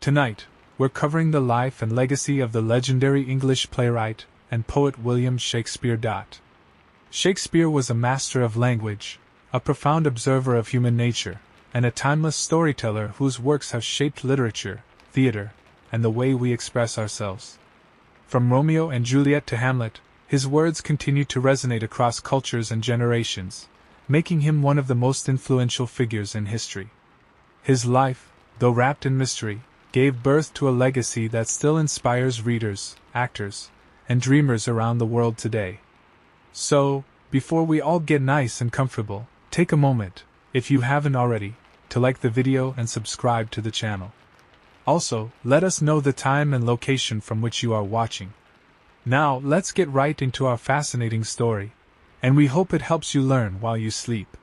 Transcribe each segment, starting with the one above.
Tonight, we're covering the life and legacy of the legendary English playwright and poet William Shakespeare. Shakespeare was a master of language, a profound observer of human nature, and a timeless storyteller whose works have shaped literature, theater, and the way we express ourselves. From Romeo and Juliet to Hamlet, his words continue to resonate across cultures and generations, making him one of the most influential figures in history. His life, though wrapped in mystery, gave birth to a legacy that still inspires readers, actors, and dreamers around the world today. So, before we all get nice and comfortable, take a moment, if you haven't already, to like the video and subscribe to the channel. Also, let us know the time and location from which you are watching. Now, let's get right into our fascinating story, and we hope it helps you learn while you sleep.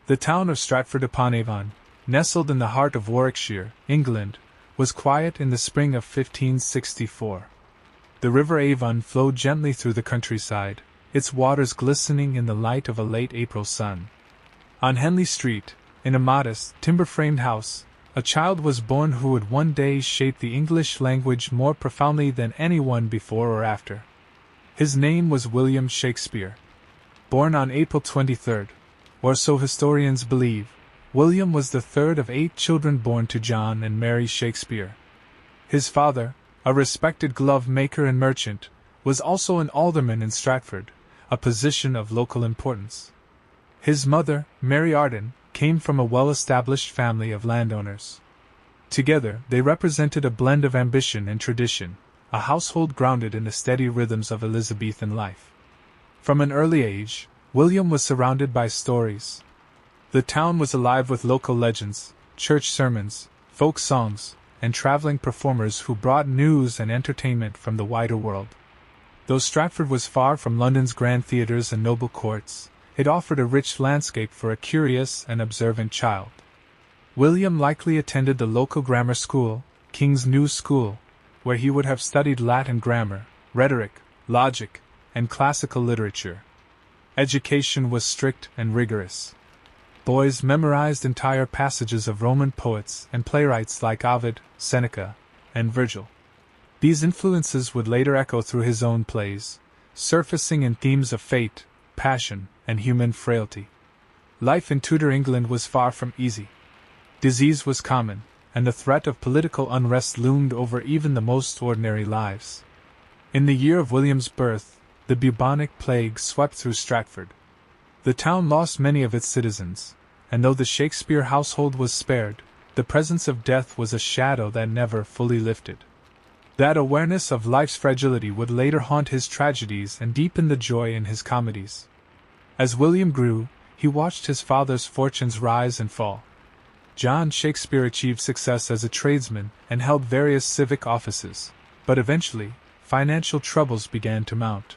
The town of Stratford-upon-Avon, nestled in the heart of Warwickshire, England, was quiet in the spring of 1564. The River Avon flowed gently through the countryside, its waters glistening in the light of a late April sun. On Henley Street, in a modest, timber-framed house, a child was born who would one day shape the English language more profoundly than anyone before or after. His name was William Shakespeare. Born on April 23, or so historians believe, William was the third of 8 children born to John and Mary Shakespeare. His father, a respected glove maker and merchant, was also an alderman in Stratford, a position of local importance. His mother, Mary Arden, came from a well-established family of landowners. Together, they represented a blend of ambition and tradition, a household grounded in the steady rhythms of Elizabethan life. From an early age, William was surrounded by stories. The town was alive with local legends, church sermons, folk songs, and traveling performers who brought news and entertainment from the wider world. Though Stratford was far from London's grand theatres and noble courts, it offered a rich landscape for a curious and observant child. William likely attended the local grammar school, King's New School, where he would have studied Latin grammar, rhetoric, logic, and classical literature. Education was strict and rigorous. Boys memorized entire passages of Roman poets and playwrights like Ovid, Seneca, and Virgil. These influences would later echo through his own plays, surfacing in themes of fate, passion, and human frailty. Life in Tudor England was far from easy. Disease was common, and the threat of political unrest loomed over even the most ordinary lives. In the year of William's birth, the bubonic plague swept through Stratford. The town lost many of its citizens, and though the Shakespeare household was spared, the presence of death was a shadow that never fully lifted. That awareness of life's fragility would later haunt his tragedies and deepen the joy in his comedies. As William grew, he watched his father's fortunes rise and fall. John Shakespeare achieved success as a tradesman and held various civic offices, but eventually, financial troubles began to mount.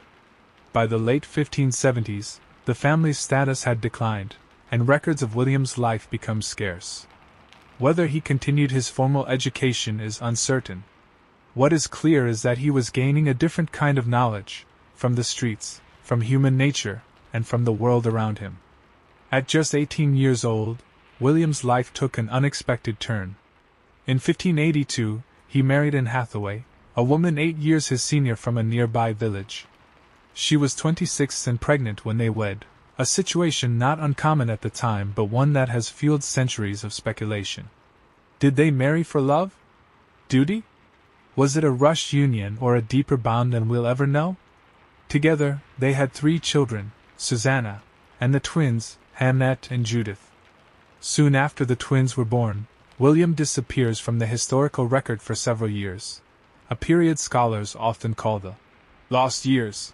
By the late 1570s, the family's status had declined, and records of William's life become scarce. Whether he continued his formal education is uncertain. What is clear is that he was gaining a different kind of knowledge, from the streets, from human nature, and from the world around him. At just 18 years old, William's life took an unexpected turn. In 1582, he married Anne Hathaway, a woman 8 years his senior from a nearby village. She was 26 and pregnant when they wed, a situation not uncommon at the time but one that has fueled centuries of speculation. Did they marry for love? Duty? Was it a rushed union or a deeper bond than we'll ever know? Together, they had 3 children, Susanna, and the twins, Hamnet and Judith. Soon after the twins were born, William disappears from the historical record for several years, a period scholars often call the lost years.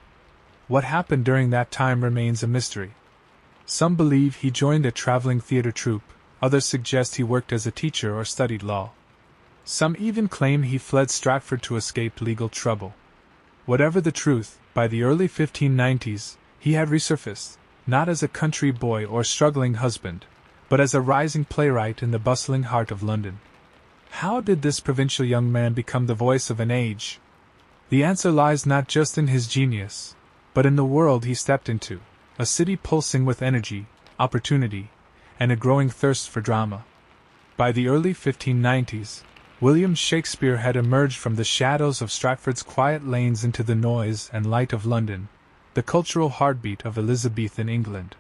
What happened during that time remains a mystery. Some believe he joined a traveling theater troupe, others suggest he worked as a teacher or studied law. Some even claim he fled Stratford to escape legal trouble. Whatever the truth, by the early 1590s, he had resurfaced, not as a country boy or struggling husband, but as a rising playwright in the bustling heart of London. How did this provincial young man become the voice of an age? The answer lies not just in his genius, but in the world he stepped into, a city pulsing with energy, opportunity, and a growing thirst for drama. By the early 1590s, William Shakespeare had emerged from the shadows of Stratford's quiet lanes into the noise and light of London, the cultural heartbeat of Elizabethan England.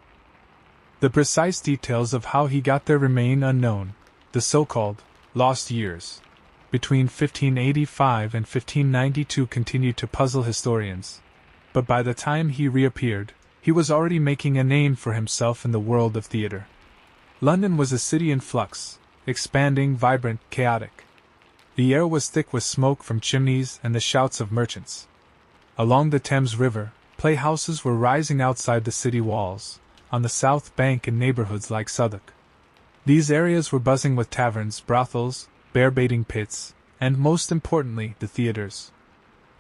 The precise details of how he got there remain unknown, the so-called lost years between 1585 and 1592 continued to puzzle historians, but by the time he reappeared, he was already making a name for himself in the world of theatre. London was a city in flux, expanding, vibrant, chaotic. The air was thick with smoke from chimneys and the shouts of merchants. Along the Thames River, playhouses were rising outside the city walls, on the south bank in neighborhoods like Southwark. These areas were buzzing with taverns, brothels, bear-baiting pits, and most importantly, the theatres.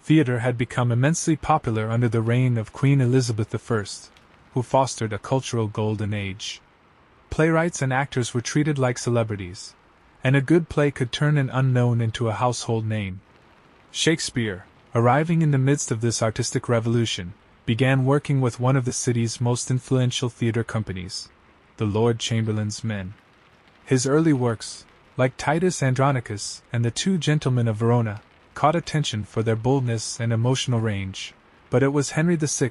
Theatre had become immensely popular under the reign of Queen Elizabeth I, who fostered a cultural golden age. Playwrights and actors were treated like celebrities, and a good play could turn an unknown into a household name. Shakespeare, arriving in the midst of this artistic revolution, began working with one of the city's most influential theatre companies, the Lord Chamberlain's Men. His early works, like Titus Andronicus and The Two Gentlemen of Verona, caught attention for their boldness and emotional range, but it was Henry VI,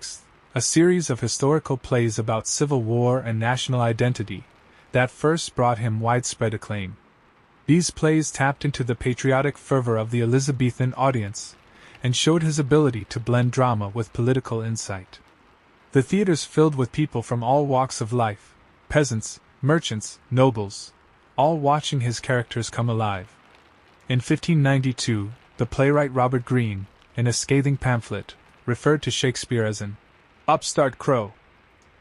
a series of historical plays about civil war and national identity, that first brought him widespread acclaim. These plays tapped into the patriotic fervor of the Elizabethan audience, and showed his ability to blend drama with political insight. The theatres filled with people from all walks of life, peasants, merchants, nobles, all watching his characters come alive. In 1592, the playwright Robert Greene, in a scathing pamphlet, referred to Shakespeare as an upstart crow.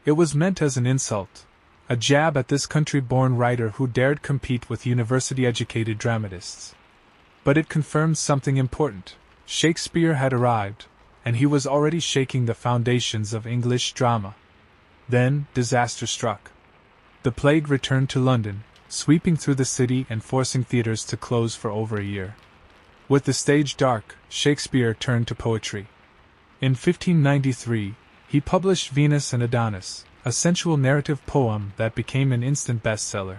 It was meant as an insult, a jab at this country-born writer who dared compete with university-educated dramatists. But it confirmed something important. Shakespeare had arrived, and he was already shaking the foundations of English drama. Then, disaster struck. The plague returned to London, sweeping through the city and forcing theatres to close for over a year. With the stage dark, Shakespeare turned to poetry. In 1593, he published Venus and Adonis, a sensual narrative poem that became an instant bestseller.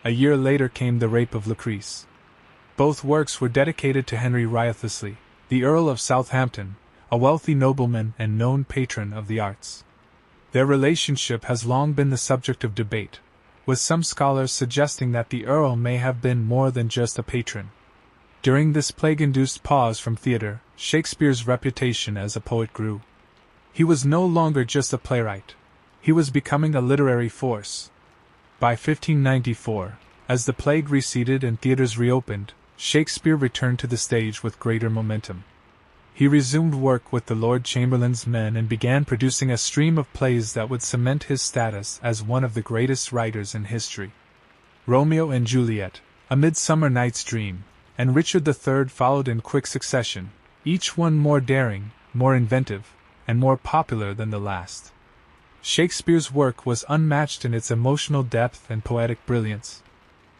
A year later came The Rape of Lucrece. Both works were dedicated to Henry Wriothesley, the Earl of Southampton, a wealthy nobleman and known patron of the arts. Their relationship has long been the subject of debate, with some scholars suggesting that the Earl may have been more than just a patron. During this plague-induced pause from theatre, Shakespeare's reputation as a poet grew. He was no longer just a playwright. He was becoming a literary force. By 1594, as the plague receded and theatres reopened, Shakespeare returned to the stage with greater momentum. He resumed work with the Lord Chamberlain's Men and began producing a stream of plays that would cement his status as one of the greatest writers in history. Romeo and Juliet, A Midsummer Night's Dream, and Richard III followed in quick succession, each one more daring, more inventive, and more popular than the last. Shakespeare's work was unmatched in its emotional depth and poetic brilliance.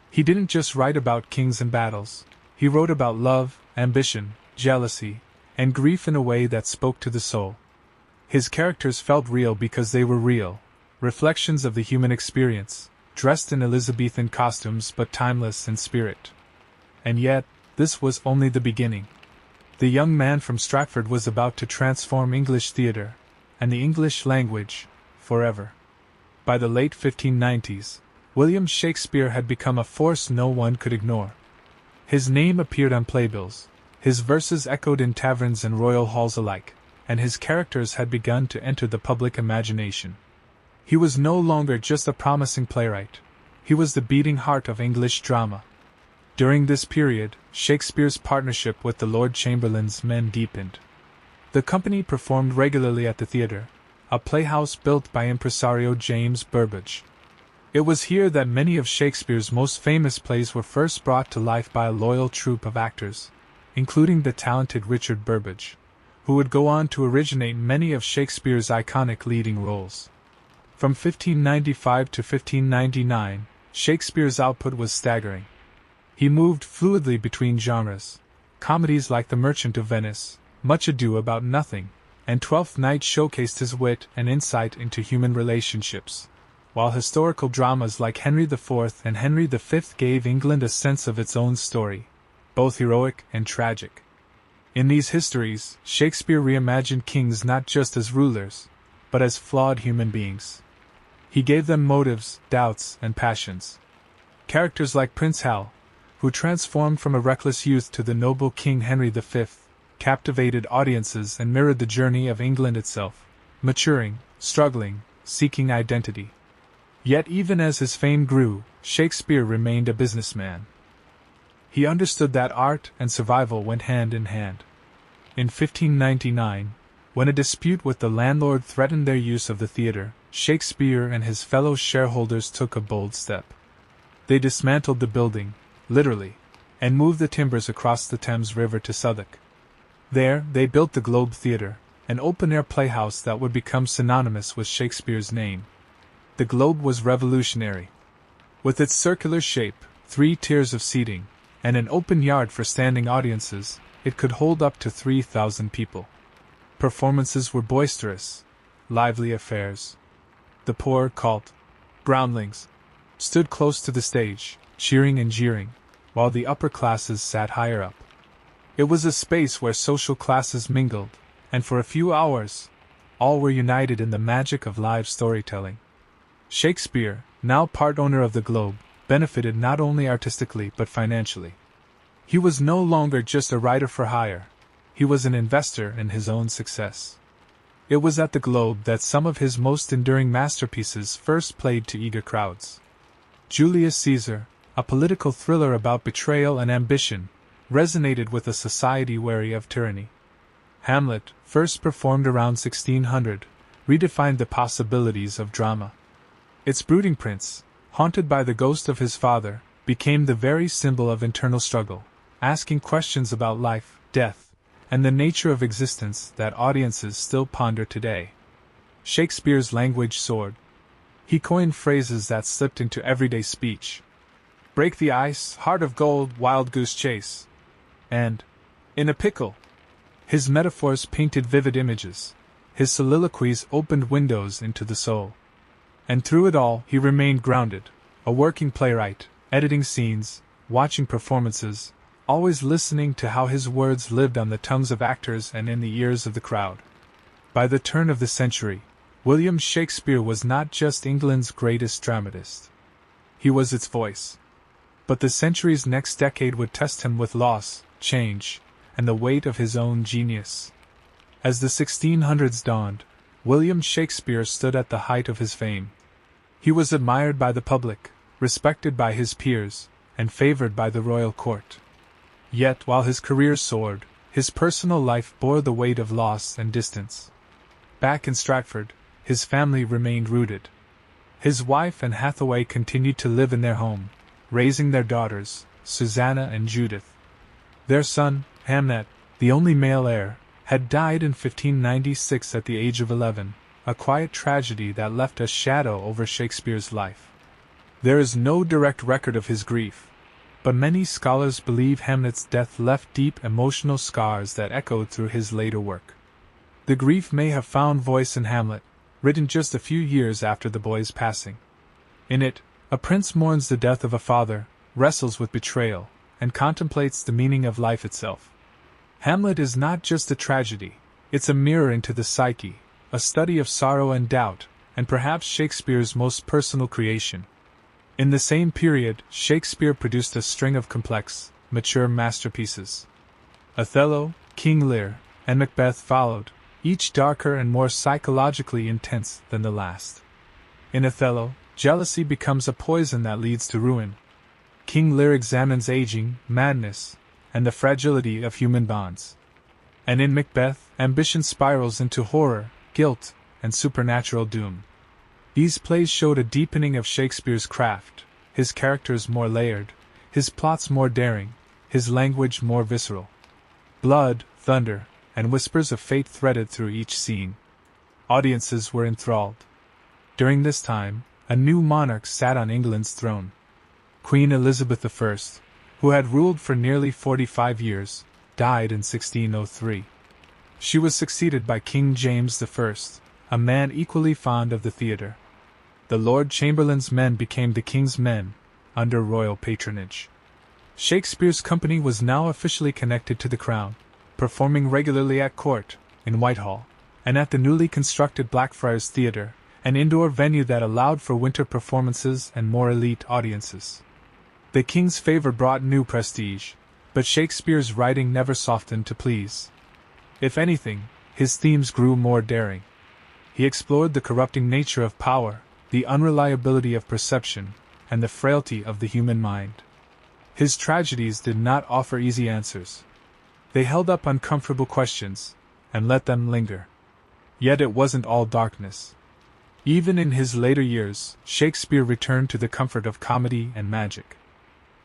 He didn't just write about kings and battles, he wrote about love, ambition, jealousy, and grief in a way that spoke to the soul. His characters felt real because they were real, reflections of the human experience, dressed in Elizabethan costumes but timeless in spirit. And yet, this was only the beginning. The young man from Stratford was about to transform English theatre, and the English language, forever. By the late 1590s, William Shakespeare had become a force no one could ignore. His name appeared on playbills, his verses echoed in taverns and royal halls alike, and his characters had begun to enter the public imagination. He was no longer just a promising playwright, he was the beating heart of English drama. During this period, Shakespeare's partnership with the Lord Chamberlain's Men deepened. The company performed regularly at the theatre, a playhouse built by impresario James Burbage. It was here that many of Shakespeare's most famous plays were first brought to life by a loyal troupe of actors, including the talented Richard Burbage, who would go on to originate many of Shakespeare's iconic leading roles. From 1595 to 1599, Shakespeare's output was staggering. He moved fluidly between genres, comedies like The Merchant of Venice, Much Ado About Nothing, and Twelfth Night showcased his wit and insight into human relationships, while historical dramas like Henry IV and Henry V gave England a sense of its own story. both heroic and tragic. In these histories, Shakespeare reimagined kings not just as rulers, but as flawed human beings. He gave them motives, doubts, and passions. Characters like Prince Hal, who transformed from a reckless youth to the noble King Henry V, captivated audiences and mirrored the journey of England itself, maturing, struggling, seeking identity. Yet even as his fame grew, Shakespeare remained a businessman. He understood that art and survival went hand in hand. In 1599, when a dispute with the landlord threatened their use of the theatre, Shakespeare and his fellow shareholders took a bold step. They dismantled the building, literally, and moved the timbers across the Thames River to Southwark. There, they built the Globe Theatre, an open-air playhouse that would become synonymous with Shakespeare's name. The Globe was revolutionary. With its circular shape, 3 tiers of seating, and an open yard for standing audiences, it could hold up to 3,000 people. Performances were boisterous, lively affairs. The poor, called groundlings, stood close to the stage, cheering and jeering, while the upper classes sat higher up. It was a space where social classes mingled, and for a few hours, all were united in the magic of live storytelling. Shakespeare, now part owner of the Globe, benefited not only artistically but financially. He was no longer just a writer for hire, he was an investor in his own success. It was at the Globe that some of his most enduring masterpieces first played to eager crowds. Julius Caesar, a political thriller about betrayal and ambition, resonated with a society wary of tyranny. Hamlet, first performed around 1600, redefined the possibilities of drama. Its brooding prince, haunted by the ghost of his father, became the very symbol of internal struggle, asking questions about life, death, and the nature of existence that audiences still ponder today. Shakespeare's language soared. He coined phrases that slipped into everyday speech. Break the ice, heart of gold, wild goose chase. And, in a pickle. His metaphors painted vivid images. His soliloquies opened windows into the soul. And through it all, he remained grounded, a working playwright, editing scenes, watching performances, always listening to how his words lived on the tongues of actors and in the ears of the crowd. By the turn of the century, William Shakespeare was not just England's greatest dramatist. He was its voice. But the century's next decade would test him with loss, change, and the weight of his own genius. As the 1600s dawned, William Shakespeare stood at the height of his fame. He was admired by the public, respected by his peers, and favored by the royal court. Yet, while his career soared, his personal life bore the weight of loss and distance. Back in Stratford, his family remained rooted. His wife and Hathaway continued to live in their home, raising their daughters, Susanna and Judith. Their son, Hamnet, the only male heir, had died in 1596 at the age of 11, a quiet tragedy that left a shadow over Shakespeare's life. There is no direct record of his grief, but many scholars believe Hamlet's death left deep emotional scars that echoed through his later work. The grief may have found voice in Hamlet, written just a few years after the boy's passing. In it, a prince mourns the death of a father, wrestles with betrayal, and contemplates the meaning of life itself. Hamlet is not just a tragedy, it's a mirror into the psyche, a study of sorrow and doubt, and perhaps Shakespeare's most personal creation. In the same period, Shakespeare produced a string of complex, mature masterpieces. Othello, King Lear, and Macbeth followed, each darker and more psychologically intense than the last. In Othello, jealousy becomes a poison that leads to ruin. King Lear examines aging, madness, and the fragility of human bonds. And in Macbeth, ambition spirals into horror, guilt, and supernatural doom. These plays showed a deepening of Shakespeare's craft, his characters more layered, his plots more daring, his language more visceral. Blood, thunder, and whispers of fate threaded through each scene. Audiences were enthralled. During this time, a new monarch sat on England's throne. Queen Elizabeth I, who had ruled for nearly 45 years, died in 1603. She was succeeded by King James I, a man equally fond of the theatre. The Lord Chamberlain's men became the king's men, under royal patronage. Shakespeare's company was now officially connected to the Crown, performing regularly at court, in Whitehall, and at the newly constructed Blackfriars Theatre, an indoor venue that allowed for winter performances and more elite audiences. The king's favor brought new prestige, but Shakespeare's writing never softened to please. If anything, his themes grew more daring. He explored the corrupting nature of power, the unreliability of perception, and the frailty of the human mind. His tragedies did not offer easy answers. They held up uncomfortable questions, and let them linger. Yet it wasn't all darkness. Even in his later years, Shakespeare returned to the comfort of comedy and magic.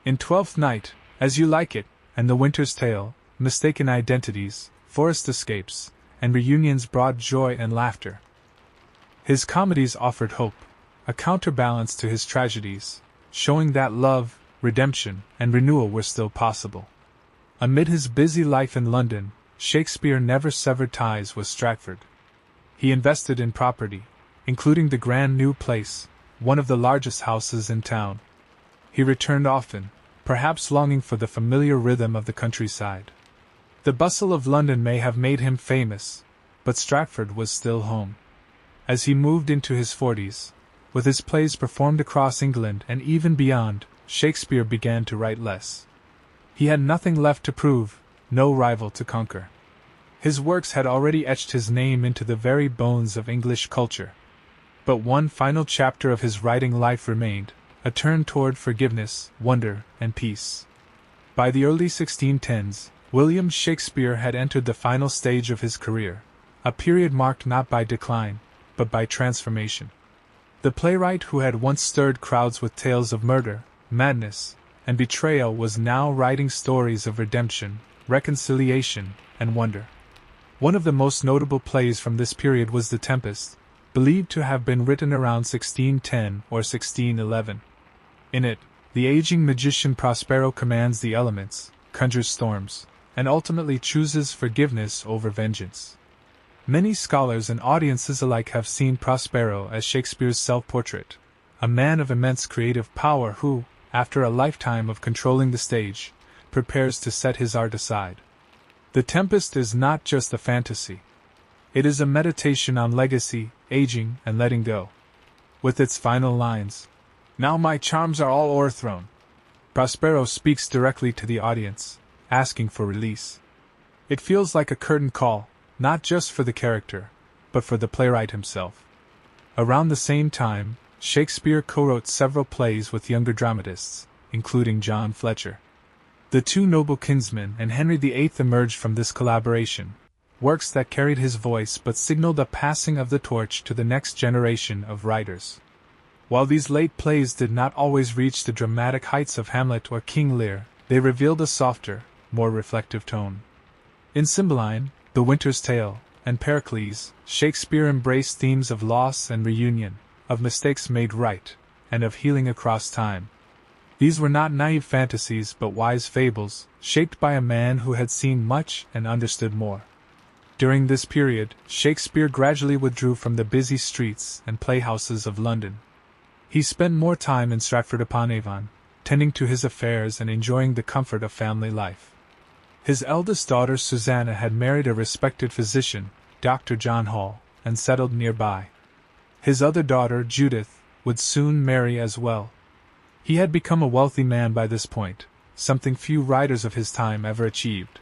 In Twelfth Night, As You Like It, and The Winter's Tale, mistaken identities, forced escapes, and reunions brought joy and laughter. His comedies offered hope, a counterbalance to his tragedies, showing that love, redemption, and renewal were still possible. Amid his busy life in London, Shakespeare never severed ties with Stratford. He invested in property, including the Grand New Place, one of the largest houses in town. He returned often, perhaps longing for the familiar rhythm of the countryside. The bustle of London may have made him famous, but Stratford was still home. As he moved into his 40s, with his plays performed across England and even beyond, Shakespeare began to write less. He had nothing left to prove, no rival to conquer. His works had already etched his name into the very bones of English culture. But one final chapter of his writing life remained, a turn toward forgiveness, wonder, and peace. By the early 1610s, William Shakespeare had entered the final stage of his career, a period marked not by decline, but by transformation. The playwright who had once stirred crowds with tales of murder, madness, and betrayal was now writing stories of redemption, reconciliation, and wonder. One of the most notable plays from this period was The Tempest, believed to have been written around 1610 or 1611. In it, the aging magician Prospero commands the elements, conjures storms, and ultimately chooses forgiveness over vengeance. Many scholars and audiences alike have seen Prospero as Shakespeare's self-portrait, a man of immense creative power who, after a lifetime of controlling the stage, prepares to set his art aside. The Tempest is not just a fantasy. It is a meditation on legacy, aging, and letting go. With its final lines, "Now my charms are all o'erthrown," Prospero speaks directly to the audience, asking for release. It feels like a curtain call, not just for the character, but for the playwright himself. Around the same time, Shakespeare co-wrote several plays with younger dramatists, including John Fletcher. The Two Noble Kinsmen and Henry VIII emerged from this collaboration, works that carried his voice but signaled a passing of the torch to the next generation of writers. While these late plays did not always reach the dramatic heights of Hamlet or King Lear, they revealed a softer, more reflective tone. In Cymbeline, The Winter's Tale, and Pericles, Shakespeare embraced themes of loss and reunion, of mistakes made right, and of healing across time. These were not naive fantasies but wise fables, shaped by a man who had seen much and understood more. During this period, Shakespeare gradually withdrew from the busy streets and playhouses of London. He spent more time in Stratford-upon-Avon, tending to his affairs and enjoying the comfort of family life. His eldest daughter Susanna had married a respected physician, Dr. John Hall, and settled nearby. His other daughter, Judith, would soon marry as well. He had become a wealthy man by this point, something few writers of his time ever achieved.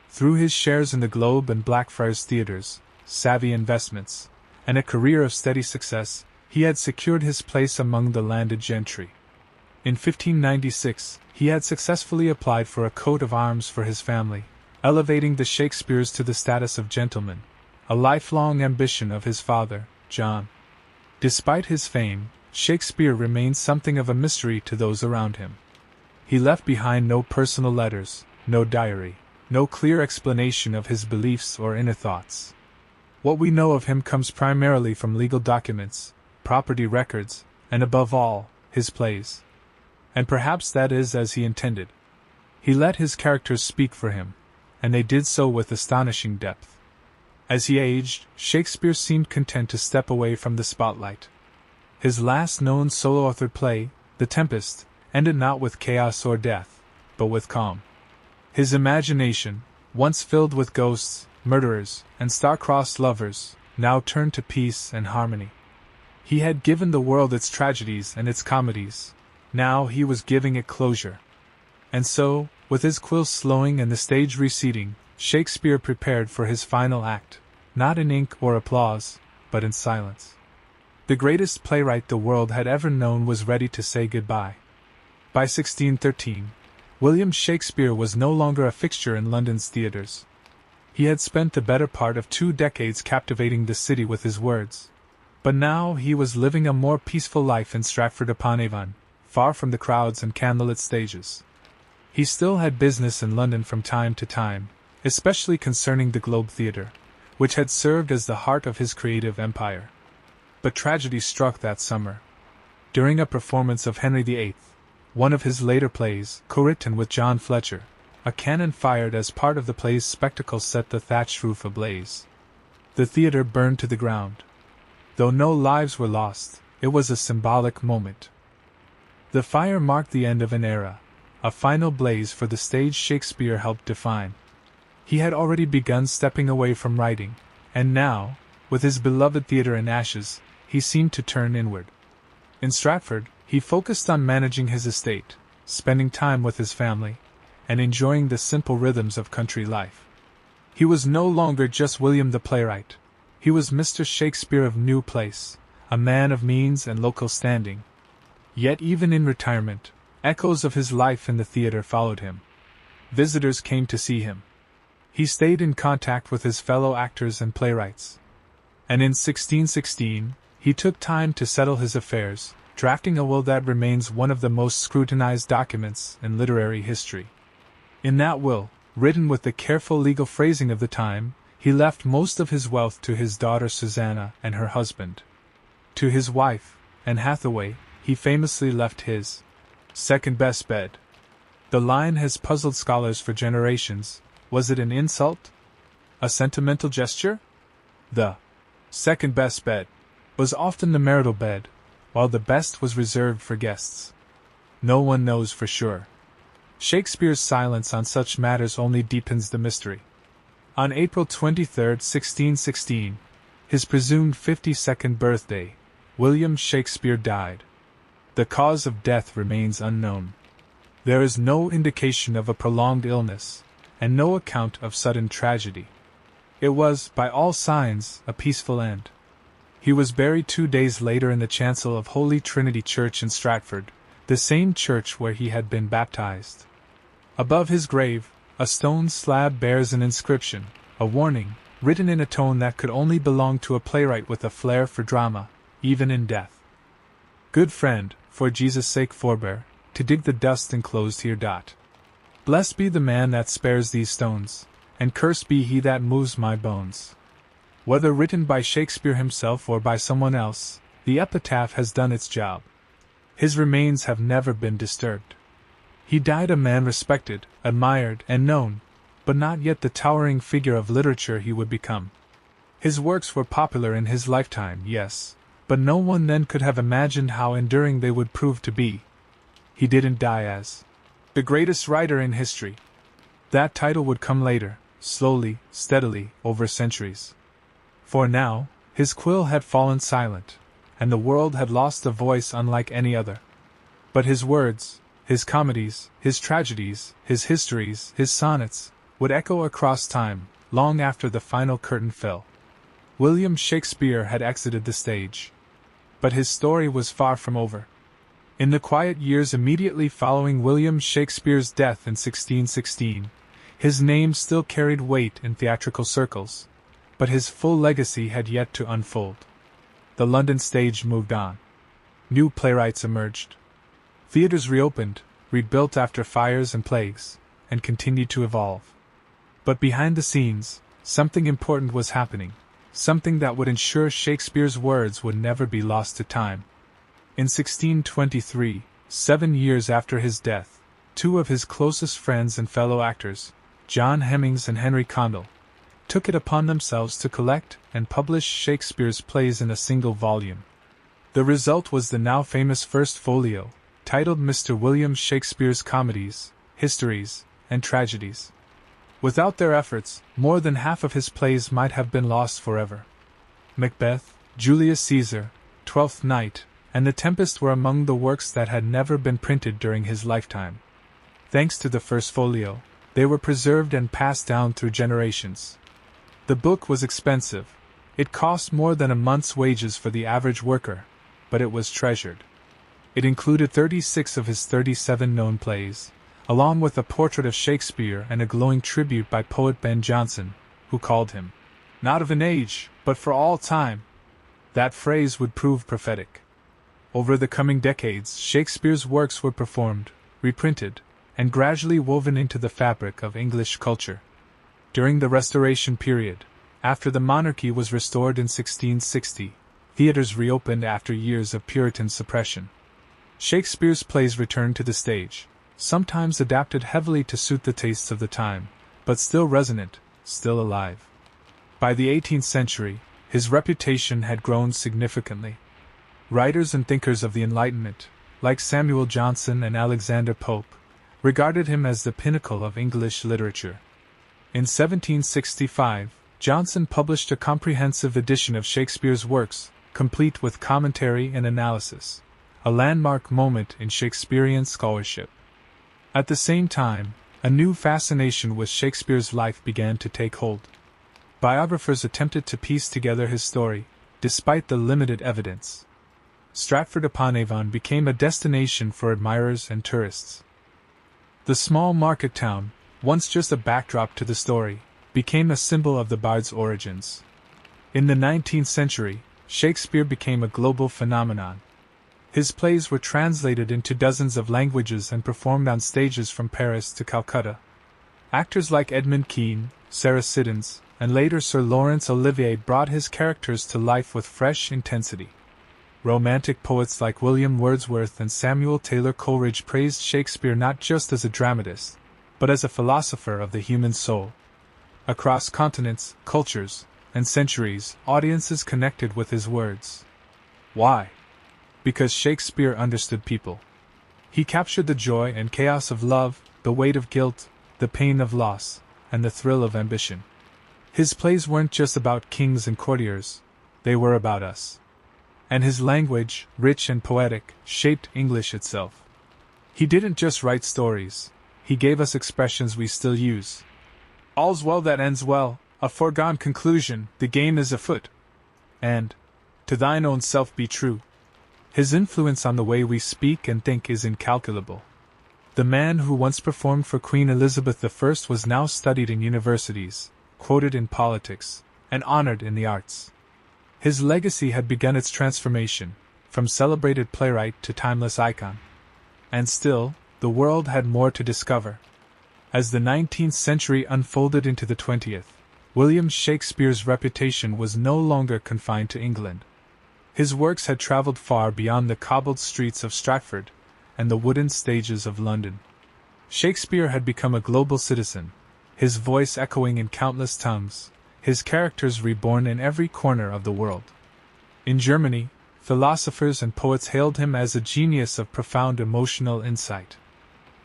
Through his shares in the Globe and Blackfriars theaters, savvy investments, and a career of steady success, he had secured his place among the landed gentry. In 1596, he had successfully applied for a coat of arms for his family, elevating the Shakespeares to the status of gentlemen, a lifelong ambition of his father, John. Despite his fame, Shakespeare remained something of a mystery to those around him. He left behind no personal letters, no diary, no clear explanation of his beliefs or inner thoughts. What we know of him comes primarily from legal documents, property records, and above all, his plays. And perhaps that is as he intended. He let his characters speak for him, and they did so with astonishing depth. As he aged, Shakespeare seemed content to step away from the spotlight. His last known solo-authored play, The Tempest, ended not with chaos or death, but with calm. His imagination, once filled with ghosts, murderers, and star-crossed lovers, now turned to peace and harmony. He had given the world its tragedies and its comedies. Now he was giving it closure. And so, with his quill slowing and the stage receding, Shakespeare prepared for his final act, not in ink or applause, but in silence. The greatest playwright the world had ever known was ready to say goodbye. By 1613, William Shakespeare was no longer a fixture in London's theatres. He had spent the better part of 2 decades captivating the city with his words. But now he was living a more peaceful life in Stratford-upon-Avon, far from the crowds and candlelit stages. He still had business in London from time to time, especially concerning the Globe Theatre, which had served as the heart of his creative empire. But tragedy struck that summer. During a performance of Henry VIII, one of his later plays, co-written with John Fletcher, a cannon fired as part of the play's spectacle set the thatched roof ablaze. The theatre burned to the ground. Though no lives were lost, it was a symbolic moment. The fire marked the end of an era, a final blaze for the stage Shakespeare helped define. He had already begun stepping away from writing, and now, with his beloved theatre in ashes, he seemed to turn inward. In Stratford, he focused on managing his estate, spending time with his family, and enjoying the simple rhythms of country life. He was no longer just William the playwright. He was Mr. Shakespeare of New Place, a man of means and local standing. Yet even in retirement, echoes of his life in the theatre followed him. Visitors came to see him. He stayed in contact with his fellow actors and playwrights. And in 1616, he took time to settle his affairs, drafting a will that remains one of the most scrutinized documents in literary history. In that will, written with the careful legal phrasing of the time, he left most of his wealth to his daughter Susanna and her husband. To his wife, Anne Hathaway, he famously left his second-best bed. The line has puzzled scholars for generations. Was it an insult? A sentimental gesture? The second-best bed was often the marital bed, while the best was reserved for guests. No one knows for sure. Shakespeare's silence on such matters only deepens the mystery. On April 23, 1616, his presumed 52nd birthday, William Shakespeare died. The cause of death remains unknown. There is no indication of a prolonged illness, and no account of sudden tragedy. It was, by all signs, a peaceful end. He was buried 2 days later in the chancel of Holy Trinity Church in Stratford, the same church where he had been baptized. Above his grave, a stone slab bears an inscription, a warning, written in a tone that could only belong to a playwright with a flair for drama, even in death. Good friend, for Jesus' sake forbear, to dig the dust enclosed here. Blessed be the man that spares these stones, and cursed be he that moves my bones. Whether written by Shakespeare himself or by someone else, the epitaph has done its job. His remains have never been disturbed. He died a man respected, admired, and known, but not yet the towering figure of literature he would become. His works were popular in his lifetime, yes, but no one then could have imagined how enduring they would prove to be. He didn't die as the greatest writer in history. That title would come later, slowly, steadily, over centuries. For now, his quill had fallen silent, and the world had lost a voice unlike any other. But his words, his comedies, his tragedies, his histories, his sonnets, would echo across time, long after the final curtain fell. William Shakespeare had exited the stage. But his story was far from over. In the quiet years immediately following William Shakespeare's death in 1616, his name still carried weight in theatrical circles, but his full legacy had yet to unfold. The London stage moved on. New playwrights emerged. Theatres reopened, rebuilt after fires and plagues, and continued to evolve. But behind the scenes, something important was happening, something that would ensure Shakespeare's words would never be lost to time. In 1623, 7 years after his death, 2 of his closest friends and fellow actors, John Hemmings and Henry Condell, took it upon themselves to collect and publish Shakespeare's plays in a single volume. The result was the now famous First Folio, titled Mr. William Shakespeare's Comedies, histories, and tragedies. Without their efforts, more than half of his plays might have been lost forever. Macbeth, Julius Caesar, Twelfth Night, and The Tempest were among the works that had never been printed during his lifetime. Thanks to the First Folio, they were preserved and passed down through generations. The book was expensive. It cost more than a month's wages for the average worker, but it was treasured. It included 36 of his 37 known plays, along with a portrait of Shakespeare and a glowing tribute by poet Ben Jonson, who called him, "not of an age, but for all time." That phrase would prove prophetic. Over the coming decades, Shakespeare's works were performed, reprinted, and gradually woven into the fabric of English culture. During the Restoration period, after the monarchy was restored in 1660, theaters reopened after years of Puritan suppression. Shakespeare's plays returned to the stage, sometimes adapted heavily to suit the tastes of the time, but still resonant, still alive. By the 18th century, his reputation had grown significantly. Writers and thinkers of the Enlightenment, like Samuel Johnson and Alexander Pope, regarded him as the pinnacle of English literature. In 1765, Johnson published a comprehensive edition of Shakespeare's works, complete with commentary and analysis, a landmark moment in Shakespearean scholarship. At the same time, a new fascination with Shakespeare's life began to take hold. Biographers attempted to piece together his story, despite the limited evidence. Stratford-upon-Avon became a destination for admirers and tourists. The small market town, once just a backdrop to the story, became a symbol of the bard's origins. In the 19th century, Shakespeare became a global phenomenon. His plays were translated into dozens of languages and performed on stages from Paris to Calcutta. Actors like Edmund Kean, Sarah Siddons, and later Sir Laurence Olivier brought his characters to life with fresh intensity. Romantic poets like William Wordsworth and Samuel Taylor Coleridge praised Shakespeare not just as a dramatist, but as a philosopher of the human soul. Across continents, cultures, and centuries, audiences connected with his words. Why? Because Shakespeare understood people. He captured the joy and chaos of love, the weight of guilt, the pain of loss, and the thrill of ambition. His plays weren't just about kings and courtiers, they were about us. And his language, rich and poetic, shaped English itself. He didn't just write stories, he gave us expressions we still use. All's well that ends well, a foregone conclusion, the game is afoot. And, to thine own self be true. His influence on the way we speak and think is incalculable. The man who once performed for Queen Elizabeth I was now studied in universities, quoted in politics, and honored in the arts. His legacy had begun its transformation, from celebrated playwright to timeless icon. And still, the world had more to discover. As the 19th century unfolded into the 20th, William Shakespeare's reputation was no longer confined to England. His works had traveled far beyond the cobbled streets of Stratford and the wooden stages of London. Shakespeare had become a global citizen, his voice echoing in countless tongues, his characters reborn in every corner of the world. In Germany, philosophers and poets hailed him as a genius of profound emotional insight.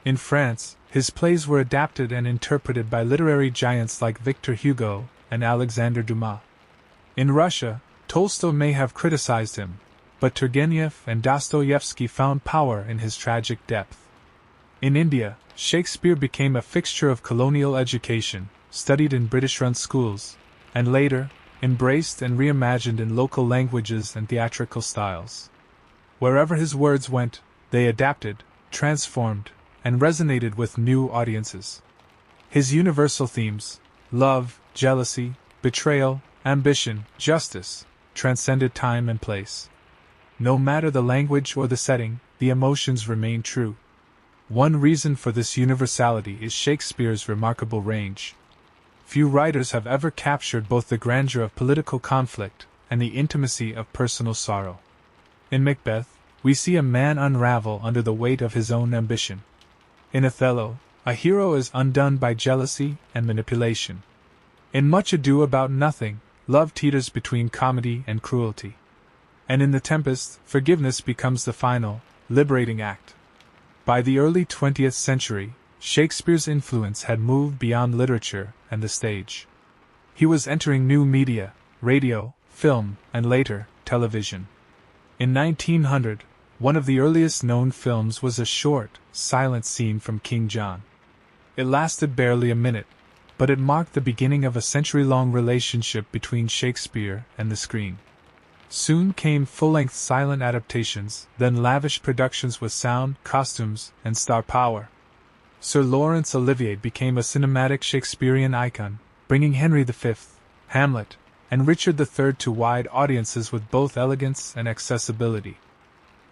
In France, his plays were adapted and interpreted by literary giants like Victor Hugo and Alexander Dumas. In Russia, Tolstoy may have criticized him, but Turgenev and Dostoevsky found power in his tragic depth. In India, Shakespeare became a fixture of colonial education, studied in British-run schools, and later, embraced and reimagined in local languages and theatrical styles. Wherever his words went, they adapted, transformed, and resonated with new audiences. His universal themes, love, jealousy, betrayal, ambition, justice, transcended time and place. No matter the language or the setting, the emotions remain true. One reason for this universality is Shakespeare's remarkable range. Few writers have ever captured both the grandeur of political conflict and the intimacy of personal sorrow. In Macbeth, we see a man unravel under the weight of his own ambition. In Othello, a hero is undone by jealousy and manipulation. In Much Ado About Nothing, love teeters between comedy and cruelty. And in The Tempest, forgiveness becomes the final, liberating act. By the early 20th century, Shakespeare's influence had moved beyond literature and the stage. He was entering new media: radio, film, and later, television. In 1900, one of the earliest known films was a short, silent scene from King John. It lasted barely a minute, but it marked the beginning of a century-long relationship between Shakespeare and the screen. Soon came full-length silent adaptations, then lavish productions with sound, costumes, and star power. Sir Laurence Olivier became a cinematic Shakespearean icon, bringing Henry V, Hamlet, and Richard III to wide audiences with both elegance and accessibility.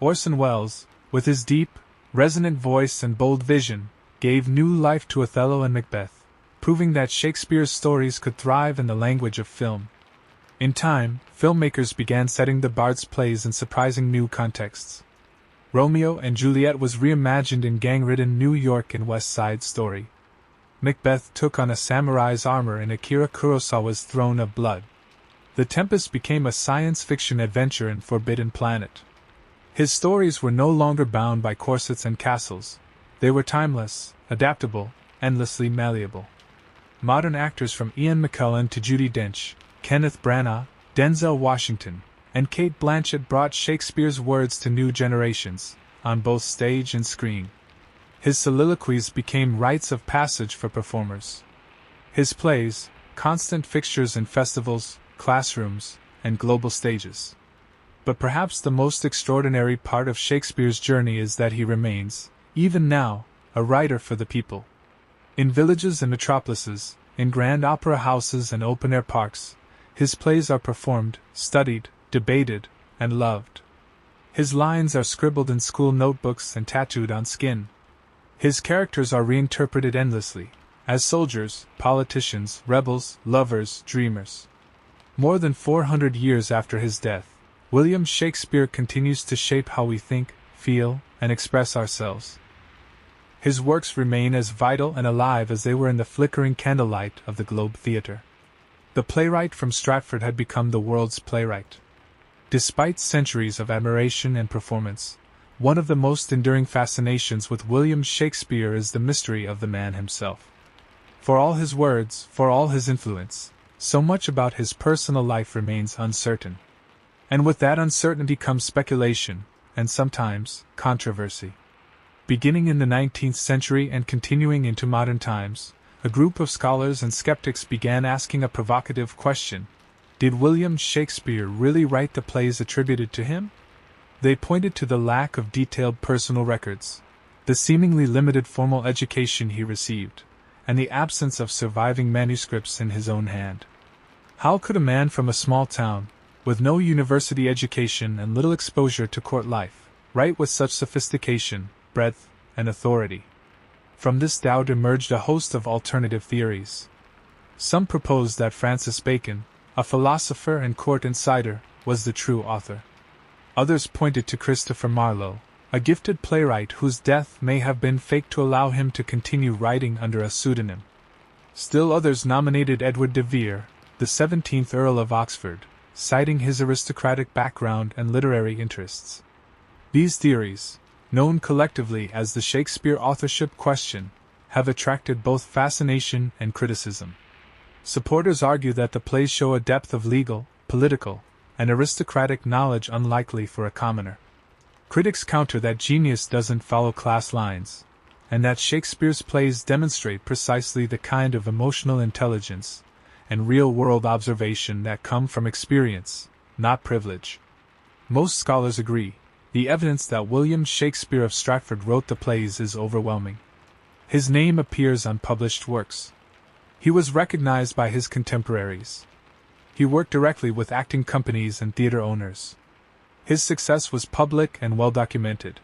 Orson Welles, with his deep, resonant voice and bold vision, gave new life to Othello and Macbeth, proving that Shakespeare's stories could thrive in the language of film. In time, filmmakers began setting the Bard's plays in surprising new contexts. Romeo and Juliet was reimagined in gang-ridden New York in West Side Story. Macbeth took on a samurai's armor in Akira Kurosawa's Throne of Blood. The Tempest became a science fiction adventure in Forbidden Planet. His stories were no longer bound by corsets and castles. They were timeless, adaptable, endlessly malleable. Modern actors from Ian McKellen to Judi Dench, Kenneth Branagh, Denzel Washington, and Cate Blanchett brought Shakespeare's words to new generations, on both stage and screen. His soliloquies became rites of passage for performers. His plays, constant fixtures in festivals, classrooms, and global stages. But perhaps the most extraordinary part of Shakespeare's journey is that he remains, even now, a writer for the people. In villages and metropolises, in grand opera houses and open-air parks, his plays are performed, studied, debated, and loved. His lines are scribbled in school notebooks and tattooed on skin. His characters are reinterpreted endlessly, as soldiers, politicians, rebels, lovers, dreamers. More than 400 years after his death, William Shakespeare continues to shape how we think, feel, and express ourselves. His works remain as vital and alive as they were in the flickering candlelight of the Globe Theatre. The playwright from Stratford had become the world's playwright. Despite centuries of admiration and performance, one of the most enduring fascinations with William Shakespeare is the mystery of the man himself. For all his words, for all his influence, so much about his personal life remains uncertain. And with that uncertainty comes speculation, and sometimes, controversy. Beginning in the 19th century and continuing into modern times, a group of scholars and skeptics began asking a provocative question: did William Shakespeare really write the plays attributed to him? They pointed to the lack of detailed personal records, the seemingly limited formal education he received, and the absence of surviving manuscripts in his own hand. How could a man from a small town, with no university education and little exposure to court life, write with such sophistication, breadth, and authority? From this doubt emerged a host of alternative theories. Some proposed that Francis Bacon, a philosopher and court insider, was the true author. Others pointed to Christopher Marlowe, a gifted playwright whose death may have been faked to allow him to continue writing under a pseudonym. Still others nominated Edward de Vere, the 17th Earl of Oxford, citing his aristocratic background and literary interests. These theories, known collectively as the Shakespeare authorship question, have attracted both fascination and criticism. Supporters argue that the plays show a depth of legal, political, and aristocratic knowledge unlikely for a commoner. Critics counter that genius doesn't follow class lines, and that Shakespeare's plays demonstrate precisely the kind of emotional intelligence and real-world observation that come from experience, not privilege. Most scholars agree. The evidence that William Shakespeare of Stratford wrote the plays is overwhelming. His name appears on published works. He was recognized by his contemporaries. He worked directly with acting companies and theater owners. His success was public and well documented.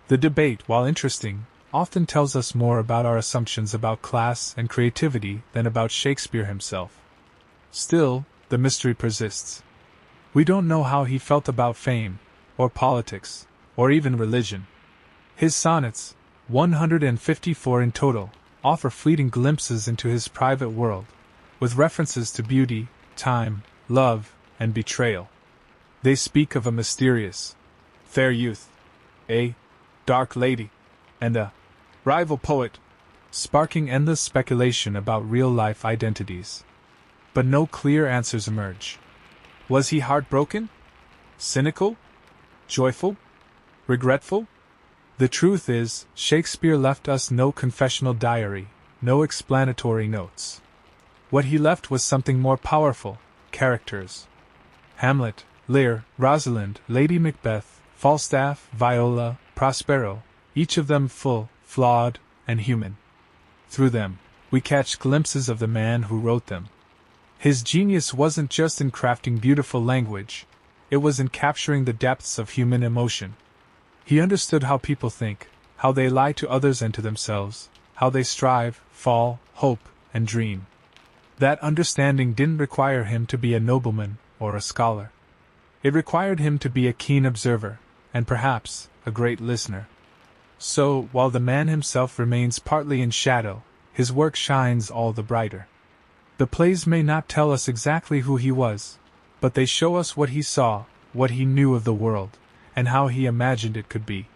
The debate, while interesting, often tells us more about our assumptions about class and creativity than about Shakespeare himself. Still, the mystery persists. We don't know how he felt about fame, or politics, or even religion. His sonnets, 154 in total, offer fleeting glimpses into his private world, with references to beauty, time, love, and betrayal. They speak of a mysterious, fair youth, a dark lady, and a rival poet, sparking endless speculation about real-life identities. But no clear answers emerge. Was he heartbroken? Cynical? Joyful? Regretful? The truth is, Shakespeare left us no confessional diary, no explanatory notes. What he left was something more powerful: characters. Hamlet, Lear, Rosalind, Lady Macbeth, Falstaff, Viola, Prospero, each of them full, flawed, and human. Through them, we catch glimpses of the man who wrote them. His genius wasn't just in crafting beautiful language, it was in capturing the depths of human emotion. He understood how people think, how they lie to others and to themselves, how they strive, fall, hope, and dream. That understanding didn't require him to be a nobleman or a scholar. It required him to be a keen observer, and perhaps a great listener. So, while the man himself remains partly in shadow, his work shines all the brighter. The plays may not tell us exactly who he was, but they show us what he saw, what he knew of the world, and how he imagined it could be.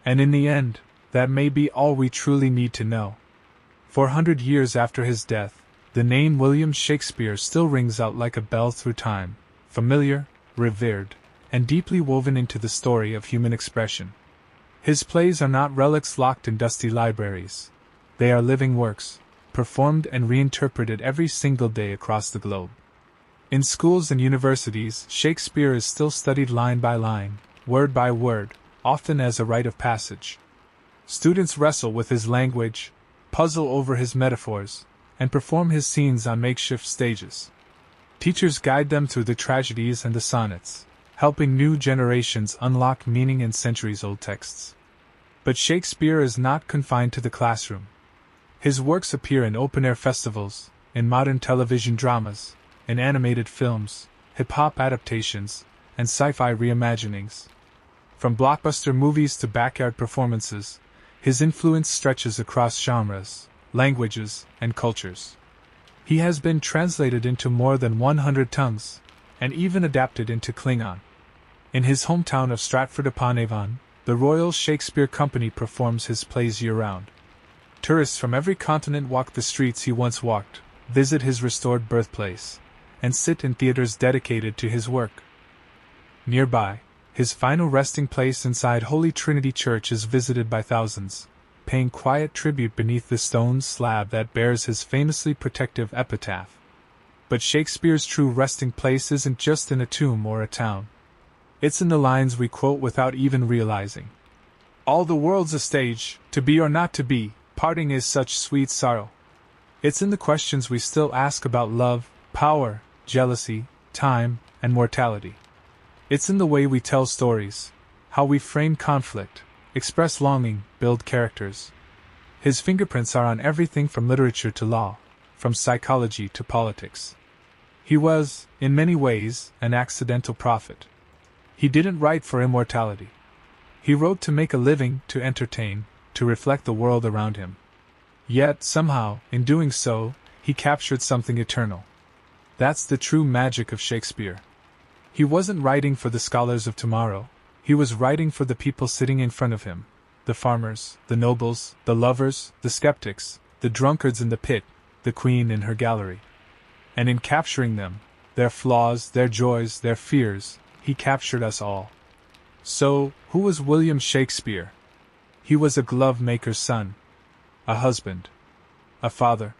And in the end, that may be all we truly need to know. 400 years after his death, the name William Shakespeare still rings out like a bell through time, familiar, revered, and deeply woven into the story of human expression. His plays are not relics locked in dusty libraries. They are living works, performed and reinterpreted every single day across the globe. In schools and universities, Shakespeare is still studied line by line, word by word, often as a rite of passage. Students wrestle with his language, puzzle over his metaphors, and perform his scenes on makeshift stages. Teachers guide them through the tragedies and the sonnets, helping new generations unlock meaning in centuries-old texts. But Shakespeare is not confined to the classroom. His works appear in open-air festivals, in modern television dramas, in animated films, hip-hop adaptations, and sci-fi reimaginings. From blockbuster movies to backyard performances, his influence stretches across genres, languages, and cultures. He has been translated into more than 100 tongues, and even adapted into Klingon. In his hometown of Stratford-upon-Avon, the Royal Shakespeare Company performs his plays year-round. Tourists from every continent walk the streets he once walked, visit his restored birthplace, and sit in theaters dedicated to his work. Nearby, his final resting place inside Holy Trinity Church is visited by thousands, paying quiet tribute beneath the stone slab that bears his famously protective epitaph. But Shakespeare's true resting place isn't just in a tomb or a town. It's in the lines we quote without even realizing. All the world's a stage, to be or not to be, parting is such sweet sorrow. It's in the questions we still ask about love, power, jealousy, time, and mortality. It's in the way we tell stories, how we frame conflict, express longing, build characters. His fingerprints are on everything from literature to law, from psychology to politics. He was, in many ways, an accidental prophet. He didn't write for immortality. He wrote to make a living, to entertain, to reflect the world around him. Yet, somehow, in doing so, he captured something eternal. That's the true magic of Shakespeare. He wasn't writing for the scholars of tomorrow, he was writing for the people sitting in front of him, the farmers, the nobles, the lovers, the skeptics, the drunkards in the pit, the queen in her gallery. And in capturing them, their flaws, their joys, their fears, he captured us all. So, who was William Shakespeare? He was a glove-maker's son, a husband, a father,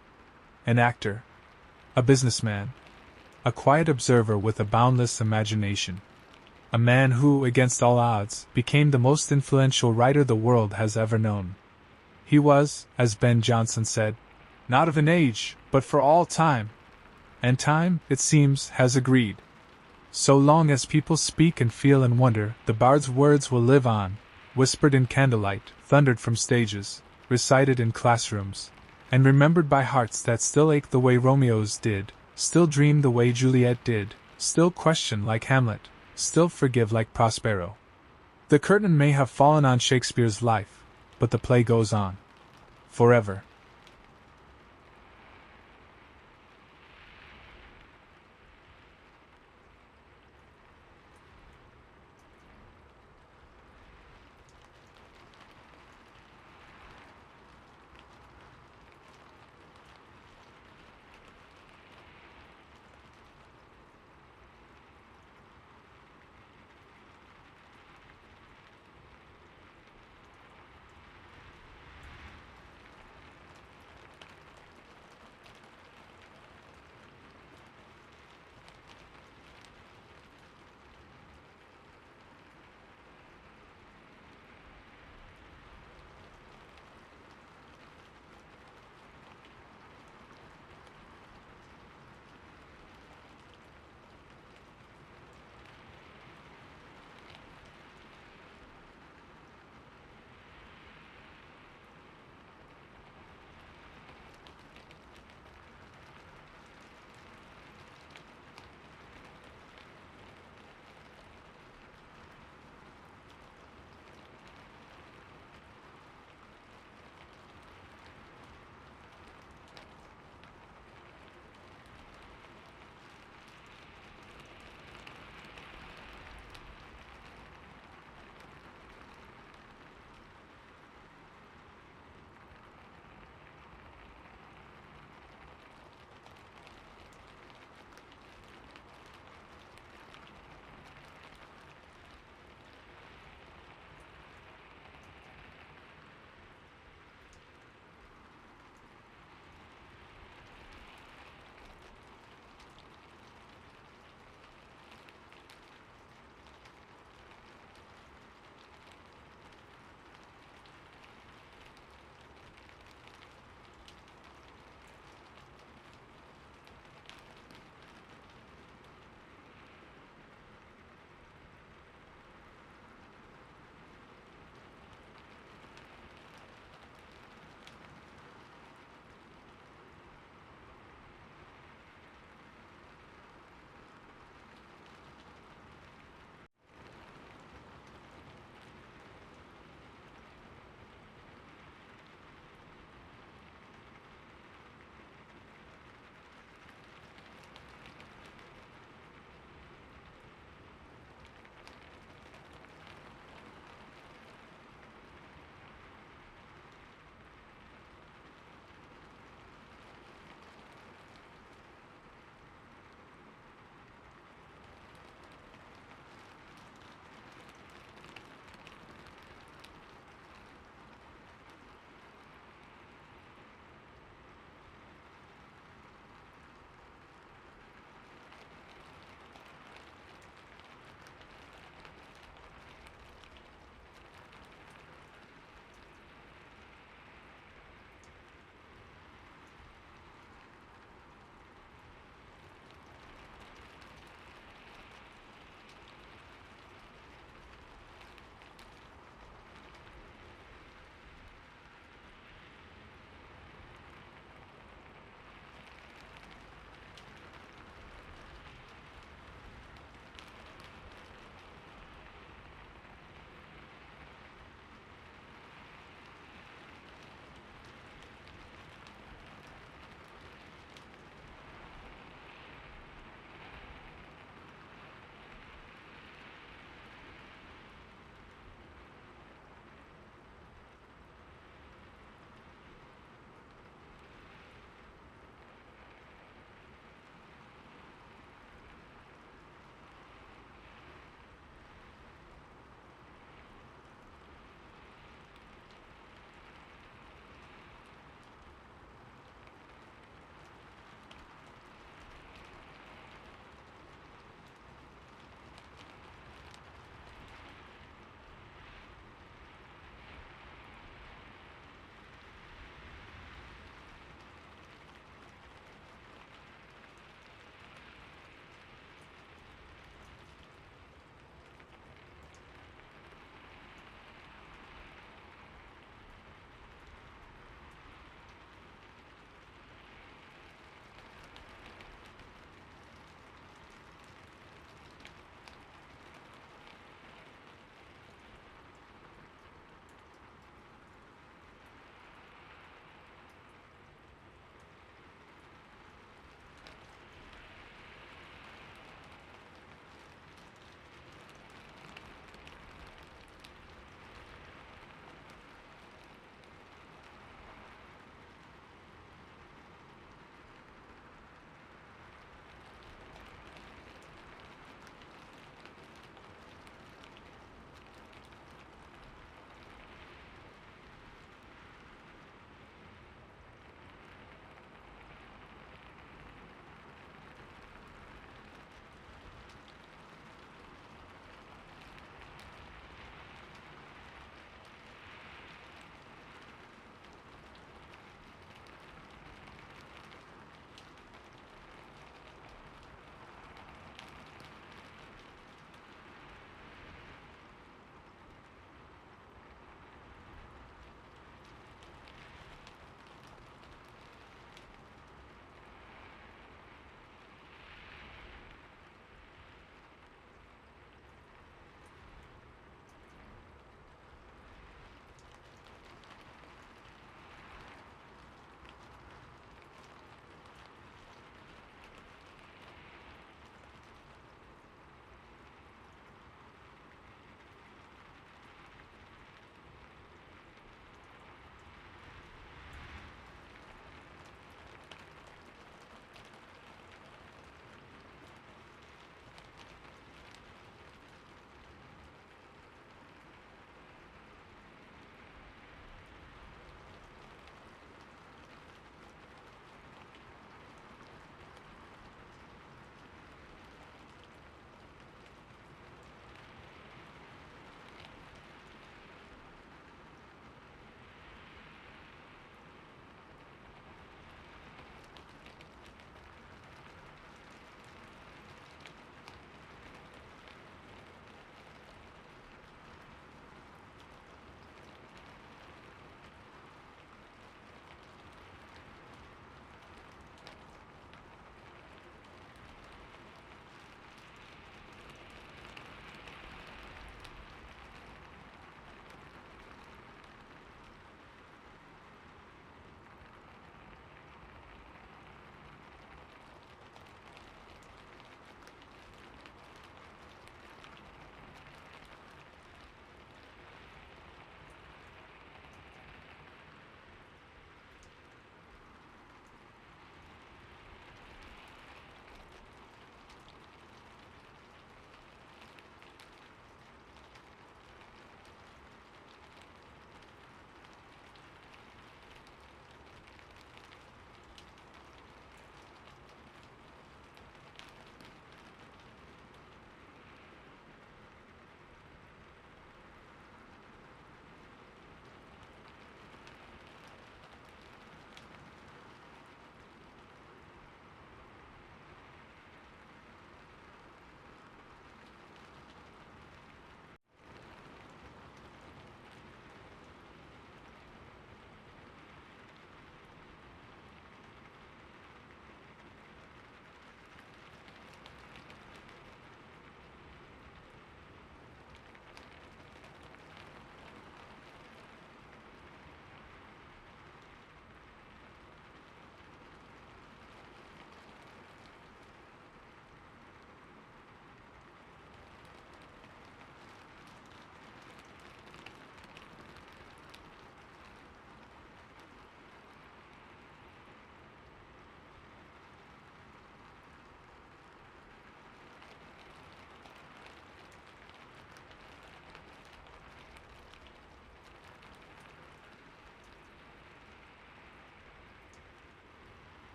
an actor, a businessman, a quiet observer with a boundless imagination. A man who, against all odds, became the most influential writer the world has ever known. He was, as Ben Jonson said, not of an age, but for all time. And time, it seems, has agreed. So long as people speak and feel and wonder, the bard's words will live on, whispered in candlelight, thundered from stages, recited in classrooms, and remembered by hearts that still ache the way Romeo's did, still dream the way Juliet did, still question like Hamlet, still forgive like Prospero. The curtain may have fallen on Shakespeare's life, but the play goes on. Forever.